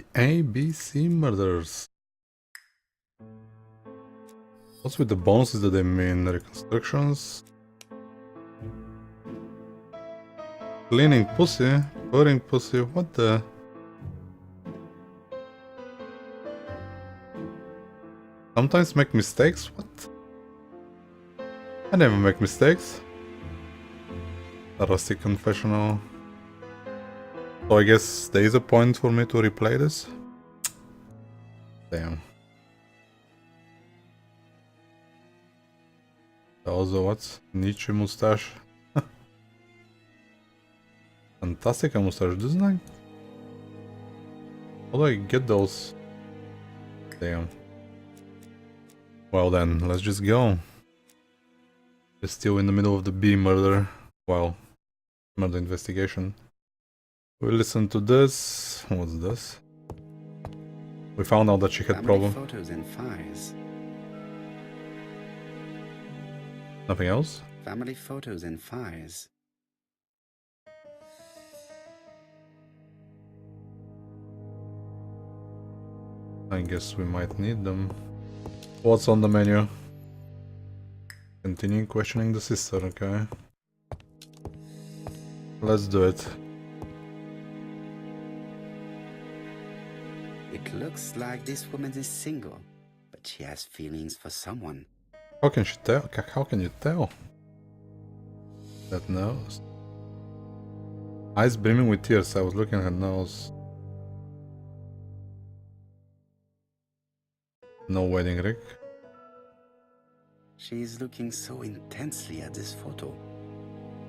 The ABC murders. What's with the bonuses that they mean? Reconstructions? Cleaning pussy? Putting pussy? What the? Sometimes make mistakes? What? I never make mistakes. A rusty confessional. So I guess there is a point for me to replay this? Damn. Also what? Nietzsche mustache. Fantastic mustache, doesn't I? How do I get those? Damn. Well then, let's just go. We're still in the middle of the B murder. Well, murder investigation. We listen to this. What's this? We found out that she had problem. Photos and files. Nothing else? Family photos and files. I guess we might need them. What's on the menu? Continuing questioning the sister, okay. Let's do it. It looks like this woman is single, but she has feelings for someone. How can she tell? How can you tell? That nose. Eyes brimming with tears. I was looking at her nose. No wedding ring. She is looking so intensely at this photo.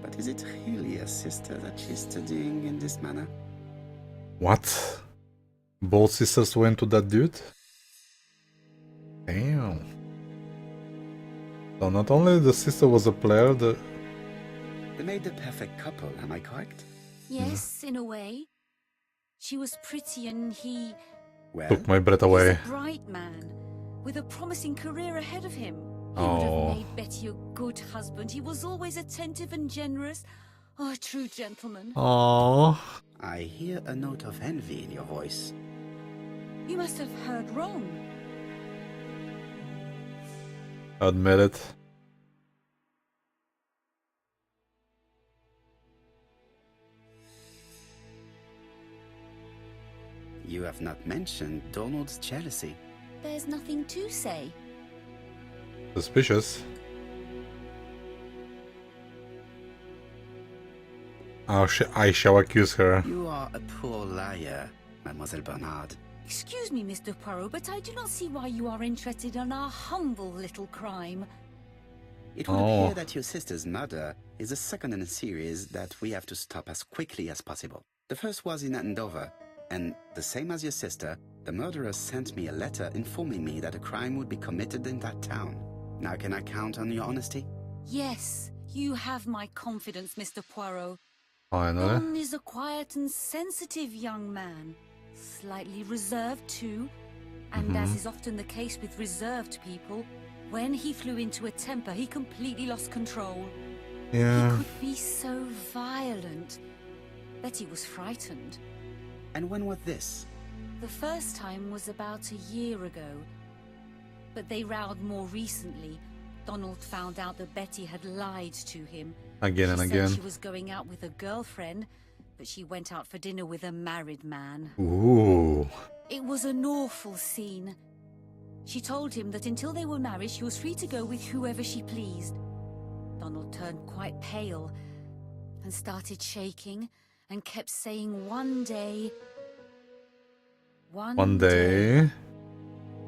But is it really a sister that she's studying in this manner? What? Both sisters went to that dude? Damn. So not only the sister was a player, They made the perfect couple, am I correct? Yes, in a way. She was pretty and he... Well, took my breath away. He's a bright man, with a promising career ahead of him. He Oh. would have made Betty a good husband. He was always attentive and generous. Oh, a true gentleman. Oh. I hear a note of envy in your voice. You must have heard wrong. Admit it. You have not mentioned Donald's jealousy. There's nothing to say. Suspicious. I shall accuse her. You are a poor liar, Mademoiselle Bernard. Excuse me, Mr. Poirot, but I do not see why you are interested in our humble little crime. It would Oh. appear that your sister's murder is the second in a series that we have to stop as quickly as possible. The first was in Andover, and the same as your sister, the murderer sent me a letter informing me that a crime would be committed in that town. Now can I count on your honesty? Yes, you have my confidence, Mr. Poirot. Finally. Don is a quiet and sensitive young man. Slightly reserved too, and as is often the case with reserved people, when he flew into a temper, he completely lost control. Yeah. He could be so violent. Betty was frightened. And when was this? The first time was about a year ago, but they rowed more recently. Donald found out that Betty had lied to him. Again and She again. said she was going out with a girlfriend, but she went out for dinner with a married man. Ooh. It was an awful scene. She told him that until they were married, she was free to go with whoever she pleased. Donald turned quite pale and started shaking and kept saying one day... One day.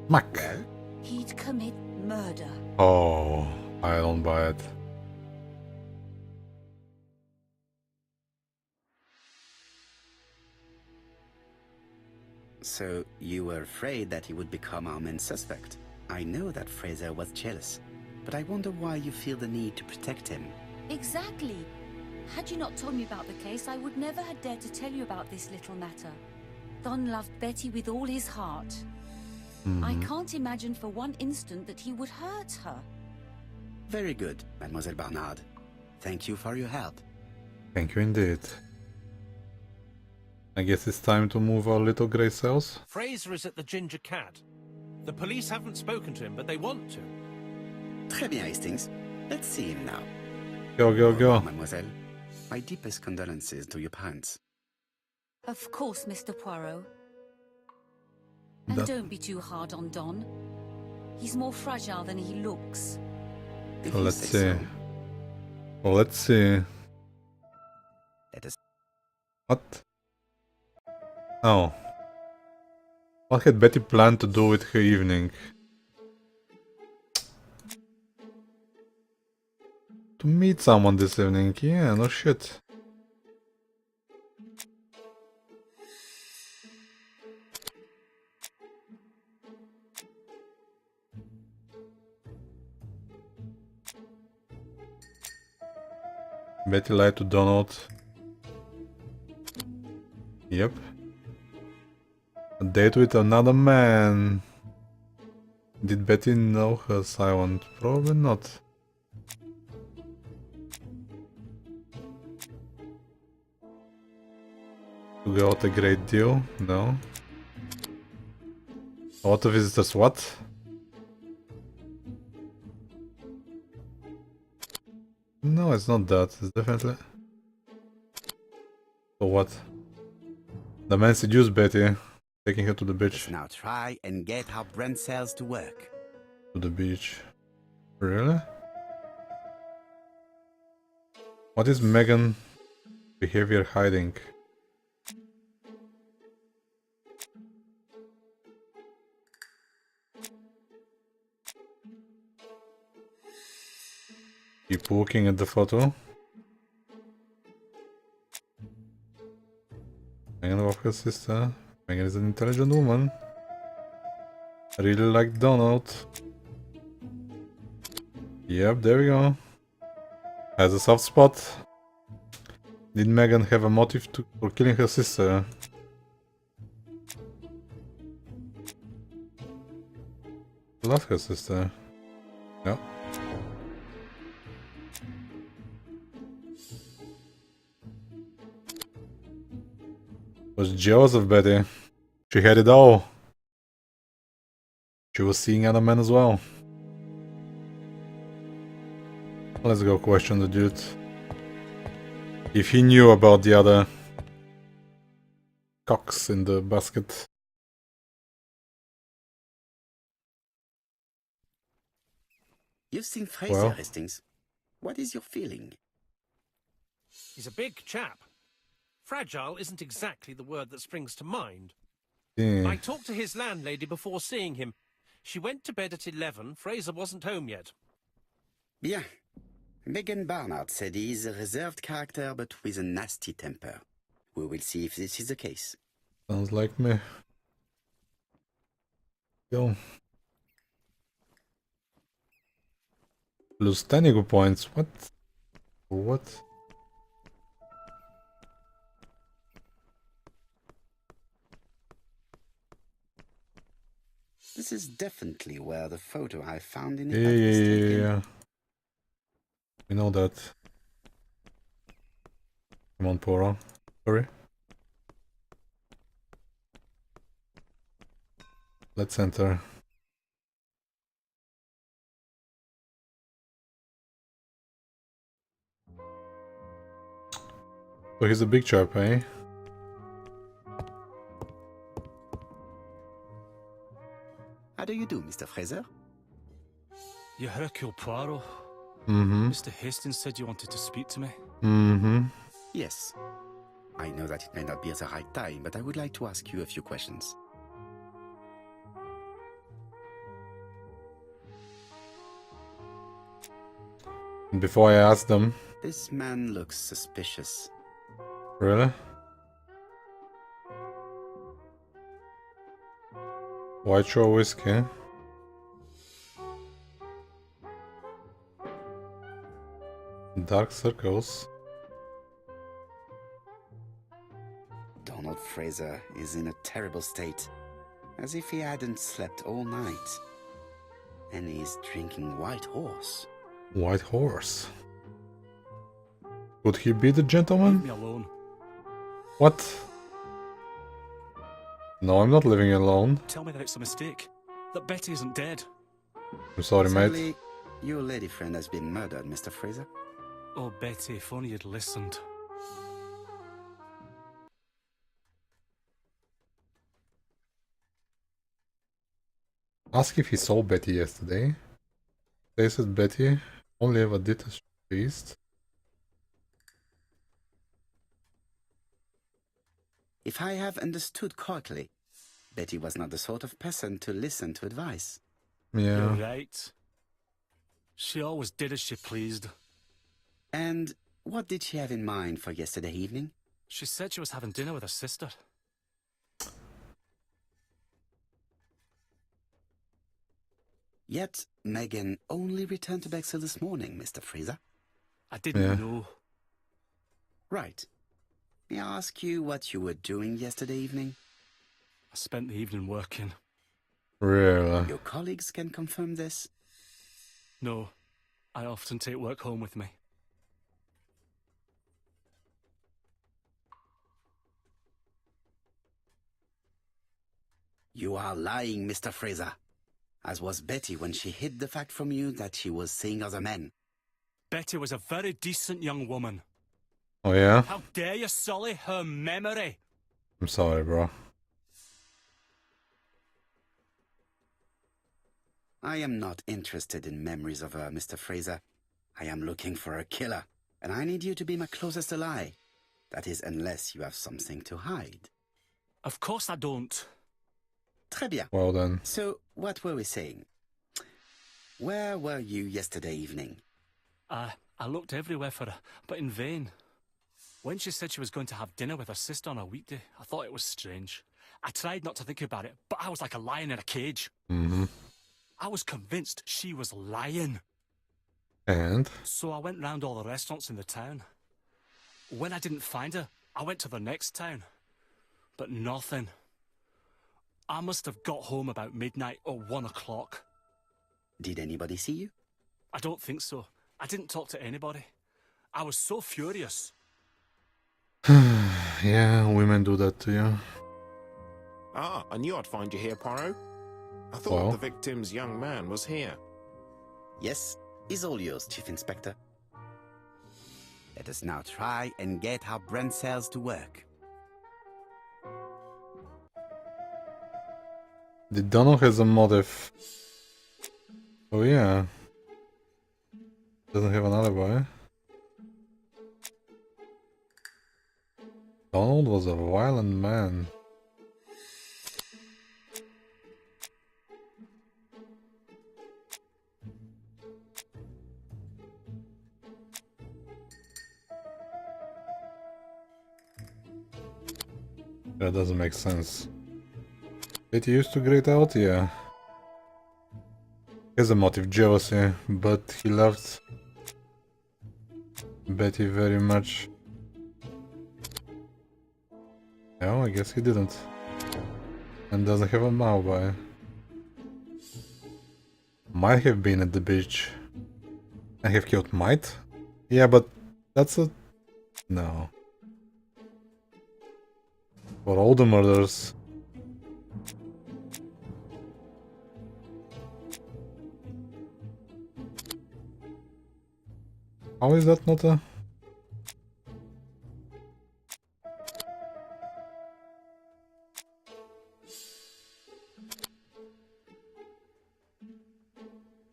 Mac. he'd commit murder. Oh, I don't buy it. So you were afraid that he would become our main suspect. I know that Fraser was jealous, but I wonder why you feel the need to protect him. Exactly. Had you not told me about the case, I would never have dared to tell you about this little matter. Don loved Betty with all his heart. I can't imagine for one instant that he would hurt her. Very good, Mademoiselle Barnard. Thank you for your help. Thank you indeed. I guess it's time to move our little grey cells. Fraser is at the Ginger Cat. The police haven't spoken to him, but they want to. Très bien, Hastings. Let's see him now. Go, go, go. Mademoiselle, my deepest condolences to your parents. Of course, Mr. Poirot. And That- don't be too hard on Don. He's more fragile than he looks. If you Let's say see. so. Well, let's see. Let us. What? Oh. What had Betty planned to do with her evening? To meet someone this evening, yeah, no shit. Betty lied to Donald. Yep. A date with another man. Did Betty know her silent? Probably not. To go out a great deal? No. A lot of visitors, what? No, it's not that. It's definitely... So what? The man seduced Betty, taking her to the beach. Let's now try and get our brain cells to work. To the beach. Really? What is Megan behavior hiding? Keep looking at the photo. Megan of her sister. Megan is an intelligent woman. I really like Donald. Yep, there we go. Has a soft spot. Did Megan have a motive for killing her sister? Love her sister. Yeah. Was jealous of Betty. She had it all. She was seeing other men as well. Let's go question the dude. If he knew about the other cocks in the basket. You've seen Fraser, Well. Hastings. What is your feeling? He's a big chap. Fragile isn't exactly the word that springs to mind. Yeah. I talked to his landlady before seeing him. She went to bed at 11. Fraser wasn't home yet. Bien. Megan Barnard said he is a reserved character but with a nasty temper. We will see if this is the case. Sounds like me. Go. Lose 10 ego points. What? What? This is definitely where the photo I found in Yeah, it yeah, was yeah, taken. yeah. We know that. Come on, Poro. Sorry. Let's enter. So he's a big chap, eh? How do you do, Mr. Fraser? You Hercule Poirot. Mm-hmm. Mr. Hastings said you wanted to speak to me. Mm-hmm. Yes. I know that it may not be at the right time, but I would like to ask you a few questions. Before I ask them, This man looks suspicious. really? White Shore whiskey. Dark circles. Donald Fraser is in a terrible state, as if he hadn't slept all night. And he's drinking White Horse. White horse. Could he be the Leave gentleman? me alone. What? No, I'm not living alone. Tell me that it's a mistake. That Betty isn't dead. I'm sorry, mate. Sadly, your lady friend has been murdered, Mr. Fraser. Oh, Betty, if only you'd listened. Ask if he saw Betty yesterday. They said Betty only ever did as priest. If I have understood correctly, Betty was not the sort of person to listen to advice. Yeah. You're right. She always did as she pleased. And what did she have in mind for yesterday evening? She said she was having dinner with her sister. Yet, Megan only returned to Bexhill this morning, Mr. Fraser. I didn't know. Right. May I ask you what you were doing yesterday evening? I spent the evening working. Really? Your colleagues can confirm this? No, I often take work home with me. You are lying, Mr. Fraser. As was Betty when she hid the fact from you that she was seeing other men. Betty was a very decent young woman. Oh yeah? How dare you sully her memory? I'm sorry, bro. I am not interested in memories of her, Mr. Fraser. I am looking for a killer, and I need you to be my closest ally. That is, unless you have something to hide. Of course I don't. Très bien. Well then. So, what were we saying? Where were you yesterday evening? I looked everywhere for her, but in vain. When she said she was going to have dinner with her sister on a weekday, I thought it was strange. I tried not to think about it, but I was like a lion in a cage. Mm-hmm. I was convinced she was lying. And? So I went round all the restaurants in the town. When I didn't find her, I went to the next town. But nothing. I must have got home about midnight or 1 o'clock. Did anybody see you? I don't think so. I didn't talk to anybody. I was so furious. Yeah, women do that to you. Ah, I knew I'd find you here, Poirot. I thought Well. the victim's young man was here. Yes, is all yours, Chief Inspector. Let us now try and get our brain cells to work. The Donald has a motive. Oh yeah. Doesn't have an alibi. Donald was a violent man. That doesn't make sense. It used to grate out, yeah. He has a motive, jealousy, but he loved Betty very much. No, I guess he didn't. And doesn't have a alibi. Might have been at the beach. I have killed might? Yeah, but that's a... no. For all the murders. How is that not a...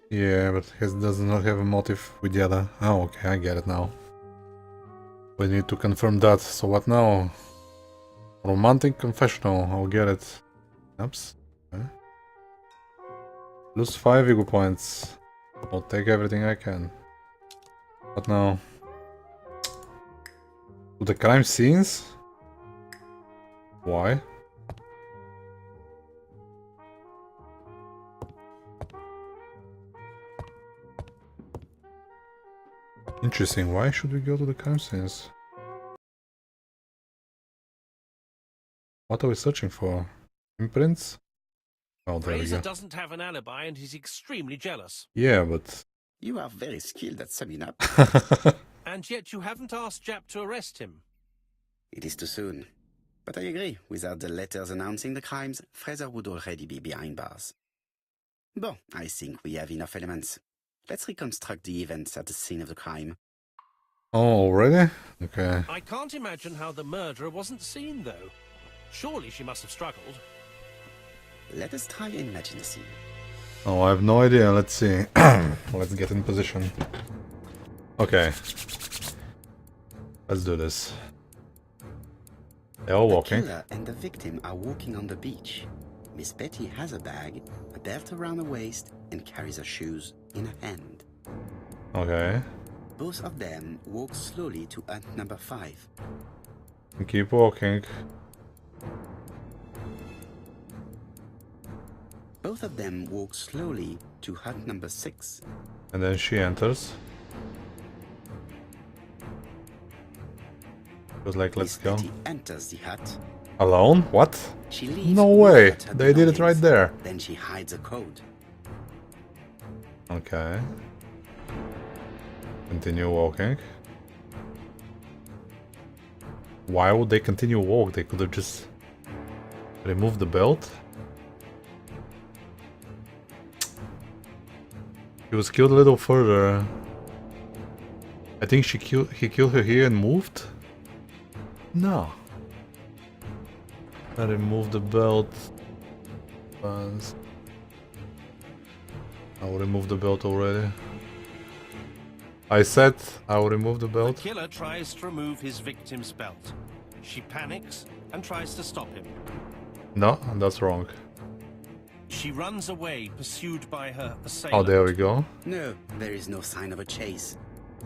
yeah, but he does not have a motive with the other. Oh, okay, I get it now. We need to confirm that. So what now? Romantic confessional, I'll get it. Oops. Okay. Lose 5 ego points. I'll take everything I can. What now? To the crime scenes? Why? Interesting, why should we go to the crime scenes? What are we searching for? Imprints? Oh, there we Fraser go. doesn't have an alibi and he's extremely jealous. Yeah, but... You are very skilled at summing up. And yet you haven't asked Jap to arrest him. It is too soon. But I agree, without the letters announcing the crimes, Fraser would already be behind bars. Bon, I think we have enough elements. Let's reconstruct the events at the scene of the crime. Oh, already? Okay. I can't imagine how the murderer wasn't seen, though. Surely she must have struggled. Let us try and imagine the scene. Oh, I have no idea. Let's see. Let's get in position. Okay. Let's do this. They're all walking. The killer and the victim are walking on the beach. Miss Betty has a bag, a belt around her waist, and carries her shoes in her hand. Okay. Both of them walk slowly to hut number 5. Keep walking. Both of them walk slowly to hut number 6. And then she enters. She was like, let's Miss go. Betty enters the hut. Alone? What? She leaves No way. without her They did it right belongings. there. Then she hides a code. Okay. Continue walking. Why would they continue walk? They could have just removed the belt. He was killed a little further. I think he killed her here and moved? No. I removed the belt. Once. I will remove the belt already. I said I will remove the The belt. killer tries to remove his victim's belt. She panics and tries to stop him. No, that's wrong. She runs away, pursued by her Oh, assailant. there we go. No, there is no sign of a chase.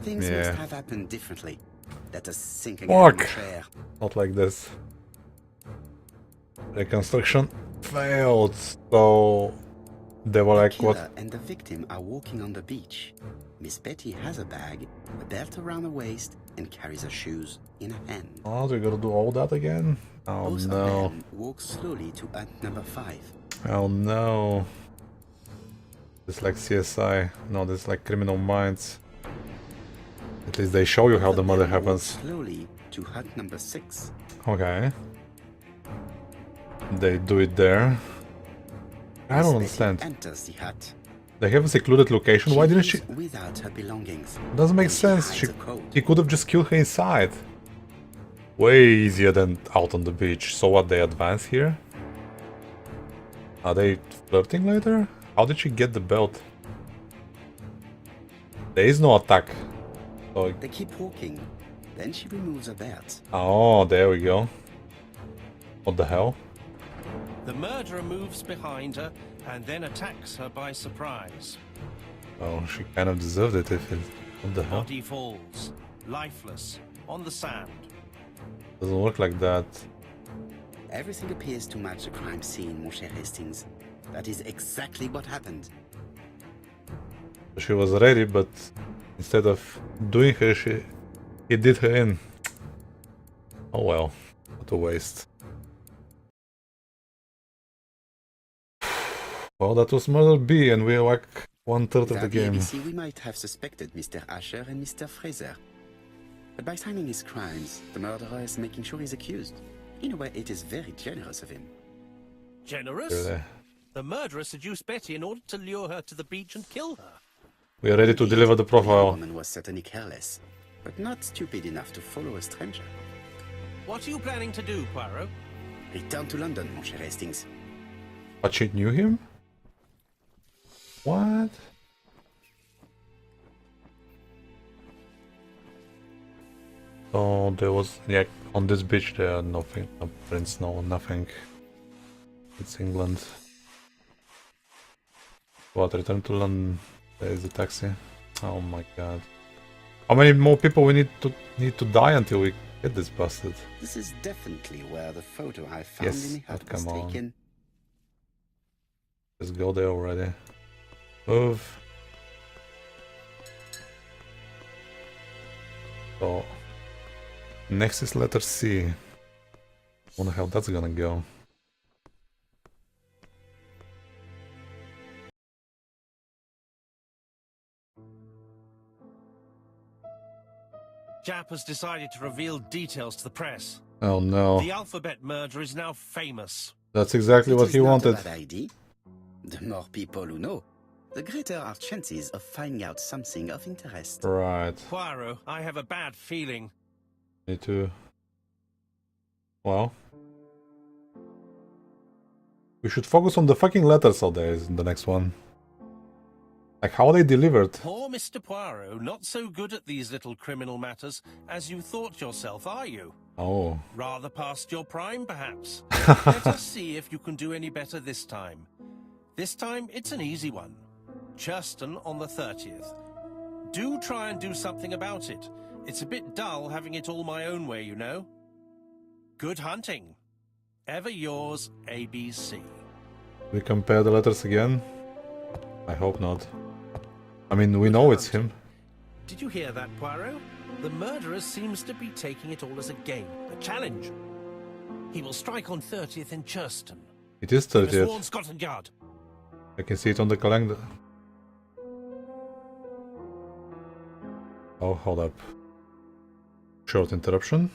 Things Yeah. must have happened differently. Let us sink again in Fuck. the chair. Not like this. Reconstruction failed. So they were The like, killer what? and the victim are walking on the beach. Miss Betty has a bag, a belt around her waist, and carries her shoes in her hand. Oh, they gotta do all that again? Oh Both no. of them walk slowly to hut number 5. Oh no. It's like CSI. No, this is like Criminal Minds. At least they show you how Both the of murder them walk happens. slowly to hut number 6. Okay. They do it there. I Miss don't Betty understand. enters the hut. They have a secluded location. Why didn't she? leaves without her belongings? Doesn't make Then sense. hides She, a code. he could have just killed her inside. Way easier than out on the beach. So what, they advance here? Are they flirting later? How did she get the belt? There is no attack. So, They keep walking. Then she removes her belt. oh, there we go. What the hell? The murderer moves behind her and then attacks her by surprise. Oh, she kind of deserved it if it... What the hell? Body falls, lifeless, on the sand. Doesn't look like that. Everything appears to match the crime scene, mon cher Hastings. That is exactly what happened. She was ready, but instead of doing her, he did her in. Oh well, what a waste. Well, that was Murder B, and we're like 1/3 of the Without game. ABC, we might have suspected Mr. Asher and Mr. Fraser. But by timing his crimes, the murderer is making sure he's accused. In a way, it is very generous of him. Generous? Really. The murderer seduced Betty in order to lure her to the beach and kill her. We are ready to deliver the The profile. woman was certainly careless, but not stupid enough to follow a stranger. What are you planning to do, Poirot? Return to London, mon cher Hastings. But she knew him? What? Oh, there was... Yeah, on this beach there are nothing. No prints, no nothing. It's England. What, return to London? There is a taxi. Oh my god. How many more people we need to die until we get this busted? This is definitely where the photo I found Yes, in the hut but was come on. taken. Let's go there already. Move. So, next is letter C. Wonder how that's gonna go. Jap has decided to reveal details to the press. Oh no. The alphabet murder is now famous. That's exactly It what is he not wanted. a bad idea. The more people who know, the greater our chances of finding out something of interest. Right. Poirot, I have a bad feeling. Me too. Well. We should focus on the fucking letters all days in the next one. Like how they delivered. Poor Mr. Poirot, not so good at these little criminal matters as you thought yourself, are you? Oh. Rather past your prime, perhaps. Let us see if you can do any better this time. This time, it's an easy one. Churston on the 30th. Do try and do something about it. It's a bit dull having it all my own way, you know. Good hunting. Ever yours, ABC. We compare the letters again? I hope not. I mean, we know it's him. Did you hear that, Poirot? The murderer seems to be taking it all as a game, a challenge. He will strike on 30th in Churston. It is He must 30th. warn Scotland Yard. I can see it on the calendar. Oh, hold up. Short interruption.